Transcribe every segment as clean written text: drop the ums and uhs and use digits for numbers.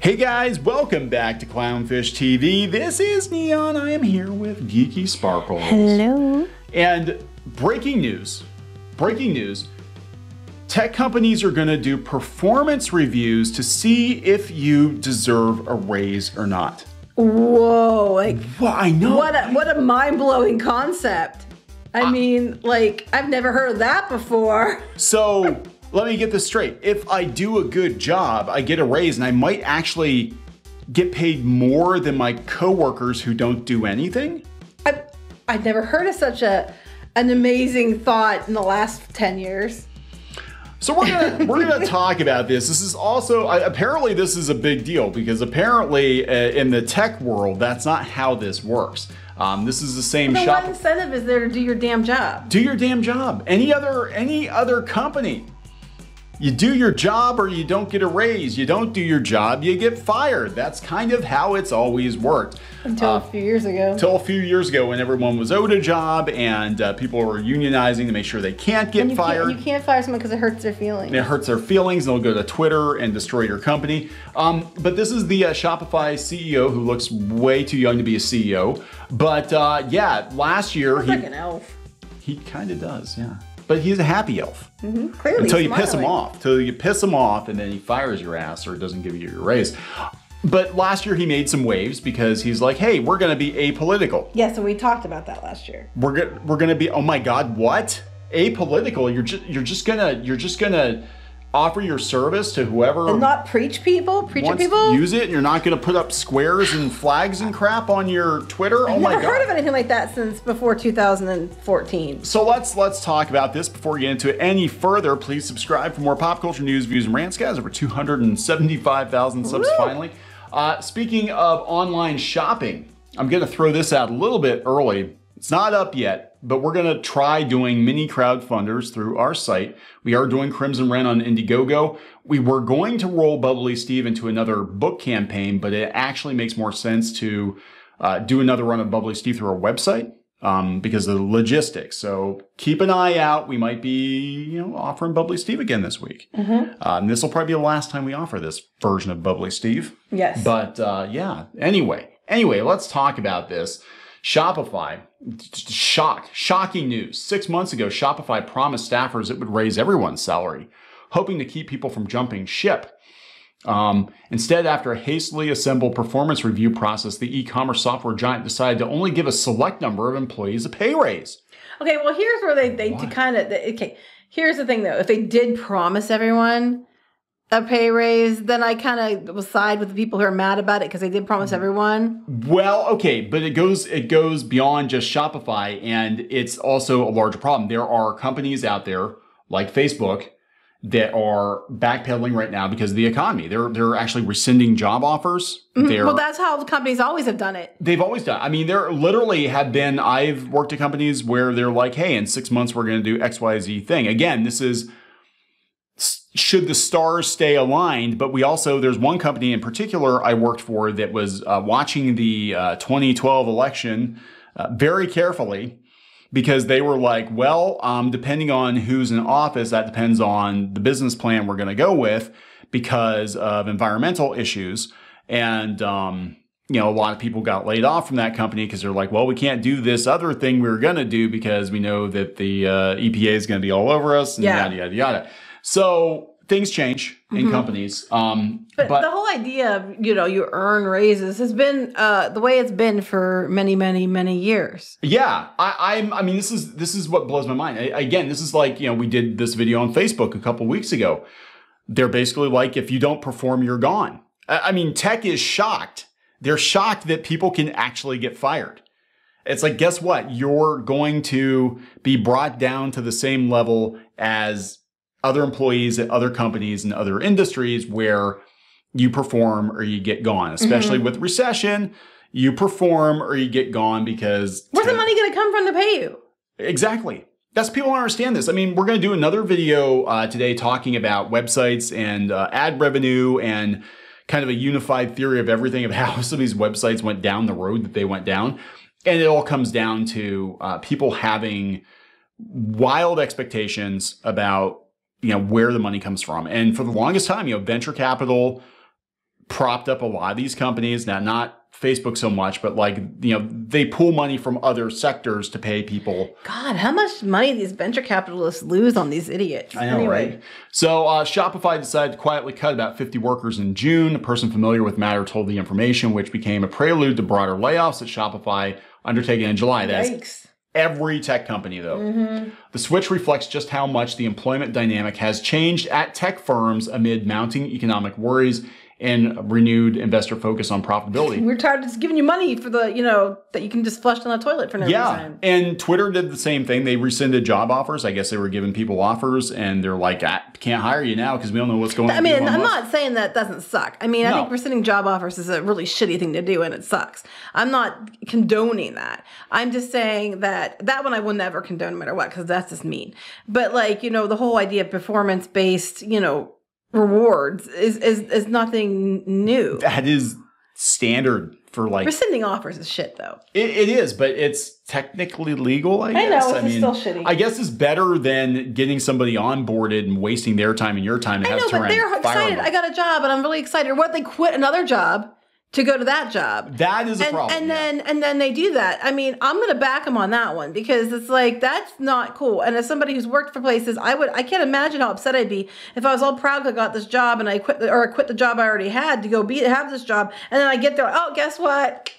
Hey guys, welcome back to Clownfish TV. This is Neon. I am here with Geeky Sparkles. Hello. And breaking news. Tech companies are going to do performance reviews to see if you deserve a raise or not. Whoa, like, well, I know. What a mind-blowing concept. I mean, like, I've never heard of that before. So, let me get this straight. If I do a good job, I get a raise, and I might actually get paid more than my coworkers who don't do anything? I've never heard of such an amazing thought in the last 10 years. So we're gonna talk about this. This is also, apparently this is a big deal because apparently in the tech world, that's not how this works. This is the same Then shop. what incentive is there to do your damn job? Do your damn job. Any other company. You do your job or you don't get a raise. You don't do your job, you get fired. That's kind of how it's always worked. Until a few years ago. Until a few years ago when everyone was owed a job and people were unionizing to make sure they can't get fired. You can't fire someone because it hurts their feelings. It hurts their feelings and they'll go to Twitter and destroy your company. But this is the Shopify CEO who looks way too young to be a CEO. But yeah, last year He's like an elf. He kind of does, yeah. But he's a happy elf. Clearly until you smiling. piss him off. Until you piss him off and then he fires your ass or doesn't give you your raise. But last year he made some waves because he's like, hey, we're gonna be apolitical. Yeah, so we talked about that last year. We're gonna be, oh my God, what? Apolitical? You're just gonna offer your service to whoever And not preach people? use it, and you're not gonna put up squares and flags and crap on your Twitter? Oh my God. I've never heard of anything like that since before 2014. So let's talk about this. Before we get into it any further, please subscribe for more pop culture news, views, and rants. Guys, over 275,000 subs finally. Speaking of online shopping, I'm gonna throw this out a little bit early. It's not up yet, but we're gonna try doing mini crowdfunders through our site. We are doing Crimson Rent on Indiegogo. We were going to roll Bubbly Steve into another book campaign, but it actually makes more sense to do another run of Bubbly Steve through our website because of the logistics. So keep an eye out. We might be, offering Bubbly Steve again this week. And this will probably be the last time we offer this version of Bubbly Steve. Yes. But yeah. Anyway, let's talk about this. Shopify, shocking news. 6 months ago, Shopify promised staffers it would raise everyone's salary, hoping to keep people from jumping ship. Instead, after a hastily assembled performance review process, the e-commerce software giant decided to only give a select number of employees a pay raise. Okay, well, here's where okay, here's the thing though. If they did promise everyone a pay raise, then I kind of will side with the people who are mad about it because they did promise everyone. Well, okay, but it goes beyond just Shopify, and it's also a larger problem. There are companies out there like Facebook that are backpedaling right now because of the economy. They're actually rescinding job offers. Well, that's how companies always have done it. They've always done. I mean, there literally have been. I've worked at companies where they're like, "Hey, in 6 months we're going to do XYZ thing." Again, this is should the stars stay aligned, but there's one company in particular I worked for that was watching the 2012 election very carefully because they were like, well, depending on who's in office, that depends on the business plan we're going to go with because of environmental issues. And, a lot of people got laid off from that company because they're like, well, we can't do this other thing we were going to do because we know that the EPA is going to be all over us and yada, yada, yada. So things change in companies. But the whole idea of, you earn raises has been the way it's been for many, many, many years. Yeah. I mean, this is what blows my mind. Again, this is like, we did this video on Facebook a couple weeks ago. They're basically like, if you don't perform, you're gone. I mean, tech is shocked. They're shocked that people can actually get fired. It's like, guess what? You're going to be brought down to the same level as other employees at other companies and other industries where you perform or you get gone, especially with recession, you perform or you get gone because... Where's the money going to come from to pay you? Exactly. That's people don't understand this. I mean, we're going to do another video today talking about websites and ad revenue and kind of a unified theory of everything of how some of these websites went down the road that they went down. And it all comes down to people having wild expectations about where the money comes from. And for the longest time, venture capital propped up a lot of these companies. Now, not Facebook so much, but like, you know, they pull money from other sectors to pay people. God, how much money these venture capitalists lose on these idiots. I know, right? So Shopify decided to quietly cut about 50 workers in June. A person familiar with matter told the information, which became a prelude to broader layoffs at Shopify undertaken in July. That's every tech company, though. The switch reflects just how much the employment dynamic has changed at tech firms amid mounting economic worries and renewed investor focus on profitability. We're tired of just giving you money for the, you know, that you can just flush down the toilet for no reason. And Twitter did the same thing. They rescinded job offers. I guess they were giving people offers, and they're like, I can't hire you now because we don't know what's going on. I mean, I'm not saying that doesn't suck. I mean, I think rescinding job offers is a really shitty thing to do, and it sucks. I'm not condoning that. I'm just saying that one I will never condone no matter what, because that's just mean. But like, you know, the whole idea of performance-based, you know, rewards is nothing new. That is standard for like rescinding offers is shit though. It is, but it's technically legal, I guess. I know, it's still shitty. I guess it's better than getting somebody onboarded and wasting their time and your time and have to but they're excited. I got a job and I'm really excited. What, they quit another job to go to that job? That is a problem. And then they do that. I mean, I'm going to back them on that one because it's like, that's not cool. And as somebody who's worked for places, I can't imagine how upset I'd be if I was all proud that I got this job and I quit the job I already had to go have this job. And then I get there, oh, guess what?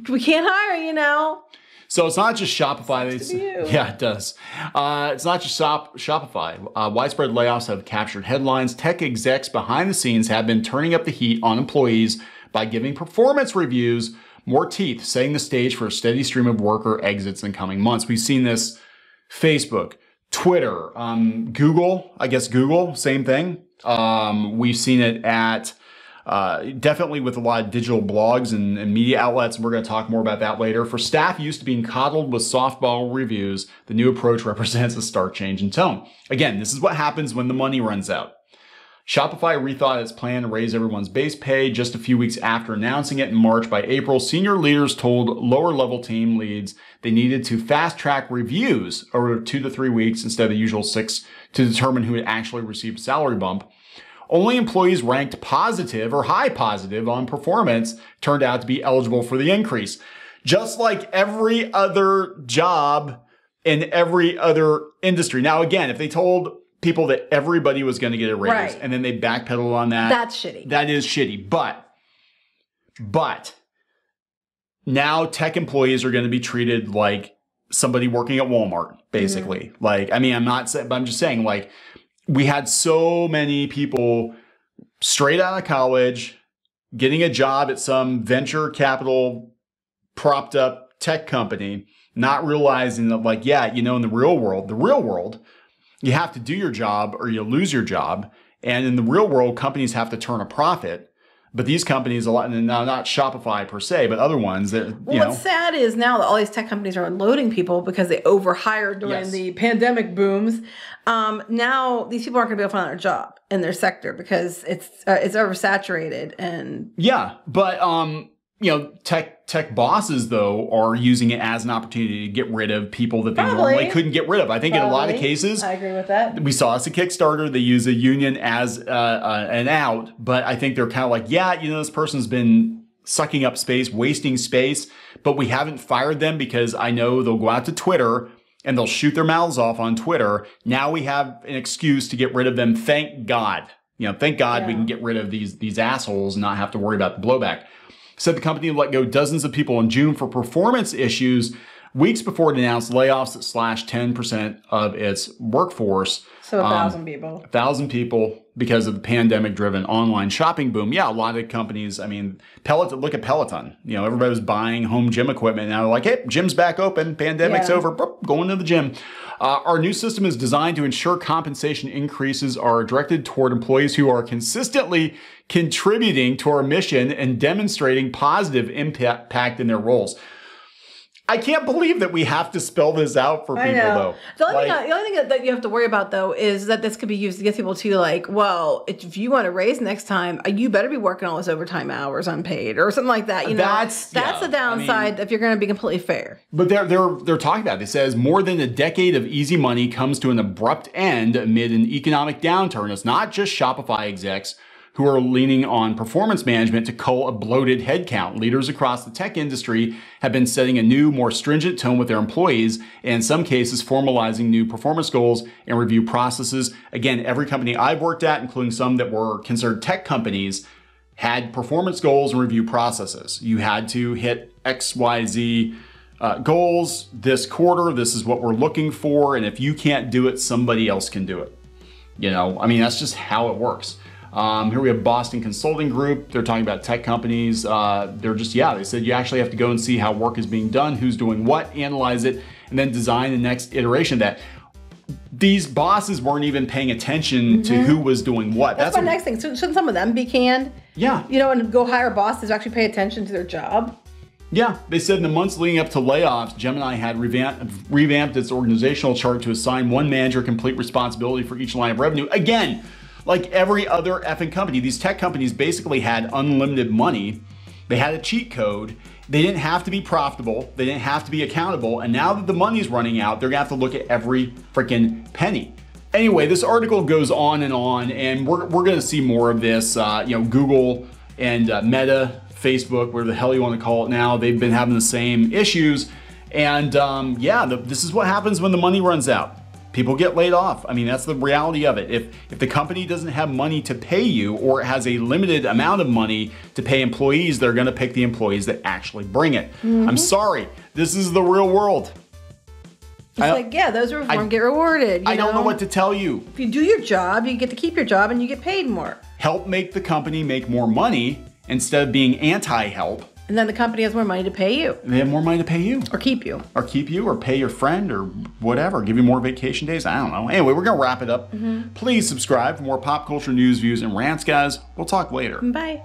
We can't hire you now. So it's not just Shopify. Yeah, it does. It's not just Shopify. Widespread layoffs have captured headlines. Tech execs behind the scenes have been turning up the heat on employees by giving performance reviews more teeth, setting the stage for a steady stream of worker exits in coming months. We've seen this Facebook, Twitter, Google, I guess Google, same thing. We've seen it at definitely with a lot of digital blogs and media outlets, and we're going to talk more about that later. For staff used to being coddled with softball reviews, the new approach represents a stark change in tone. Again, this is what happens when the money runs out. Shopify rethought its plan to raise everyone's base pay just a few weeks after announcing it in March. By April, senior leaders told lower-level team leads they needed to fast-track reviews over 2 to 3 weeks instead of the usual 6 to determine who had actually received a salary bump. Only employees ranked positive or high positive on performance turned out to be eligible for the increase. Just like every other job in every other industry. Now, again, if they told people that everybody was going to get a raise and then they backpedaled on that. That's shitty. That is shitty. But now tech employees are going to be treated like somebody working at Walmart, basically. Like, I mean, I'm just saying, like, we had so many people straight out of college getting a job at some venture capital propped up tech company, not realizing that, like, yeah, you know, in the real world, you have to do your job or you lose your job. And in the real world, companies have to turn a profit. But these companies, a lot, now not Shopify per se, but other ones that, you know. What's sad is now that all these tech companies are unloading people because they overhired during the pandemic booms. Now these people aren't going to be able to find another job in their sector because it's oversaturated. And yeah, but you know, tech bosses though are using it as an opportunity to get rid of people that they normally couldn't get rid of. I think in a lot of cases, I agree with that. We saw this at Kickstarter. They use a union as an out, but I think they're kind of like, yeah, you know, this person's been sucking up space, wasting space, but we haven't fired them because I know they'll go out to Twitter and they'll shoot their mouths off on Twitter. Now we have an excuse to get rid of them. Thank God. You know, thank God we can get rid of these assholes and not have to worry about the blowback. Said the company let go dozens of people in June for performance issues weeks before it announced layoffs that slashed 10% of its workforce. So 1,000 people. 1,000 people because of the pandemic-driven online shopping boom. Yeah, a lot of companies, I mean, Peloton, look at Peloton. You know, everybody was buying home gym equipment. Now they're like, hey, gym's back open, pandemic's over, going to the gym. Our new system is designed to ensure compensation increases are directed toward employees who are consistently contributing to our mission and demonstrating positive impact in their roles. I can't believe that we have to spell this out for people, though. The only thing that you have to worry about, though, is that this could be used to get people to, like, well, if you want to raise next time, you better be working all those overtime hours unpaid or something like that. You know, that's the downside if you're going to be completely fair. But they're talking about it. It says more than a decade of easy money comes to an abrupt end amid an economic downturn. It's not just Shopify execs who are leaning on performance management to cull a bloated headcount. Leaders across the tech industry have been setting a new, more stringent tone with their employees, and in some cases formalizing new performance goals and review processes. Again, every company I've worked at, including some that were considered tech companies, had performance goals and review processes. You had to hit XYZ goals this quarter. This is what we're looking for. And if you can't do it, somebody else can do it. You know, I mean, that's just how it works. Here we have Boston Consulting Group. They're talking about tech companies. They're just, they said you actually have to go and see how work is being done, who's doing what, analyze it, and then design the next iteration of that. These bosses weren't even paying attention to who was doing what. That's my next thing. Shouldn't some of them be canned? Yeah. You know, and go hire bosses who actually pay attention to their job? Yeah, they said in the months leading up to layoffs, Gemini had revamped its organizational chart to assign one manager complete responsibility for each line of revenue. Again, like every other effing company, these tech companies basically had unlimited money. They had a cheat code. They didn't have to be profitable. They didn't have to be accountable. And now that the money's running out, they're gonna have to look at every freaking penny. Anyway, this article goes on, and we're gonna see more of this. Google and Meta, Facebook, whatever the hell you want to call it now, they've been having the same issues. And this is what happens when the money runs out. People get laid off. I mean, that's the reality of it. If the company doesn't have money to pay you, or it has a limited amount of money to pay employees, they're going to pick the employees that actually bring it. I'm sorry. This is the real world. It's those who perform get rewarded. I don't know what to tell you. If you do your job, you get to keep your job and you get paid more. Help make the company make more money instead of being anti-help. And then the company has more money to pay you. They have more money to pay you. Or keep you. Or pay your friend, or whatever. Give you more vacation days. I don't know. Anyway, we're going to wrap it up. Please subscribe for more pop culture news, views, and rants, guys. We'll talk later. Bye.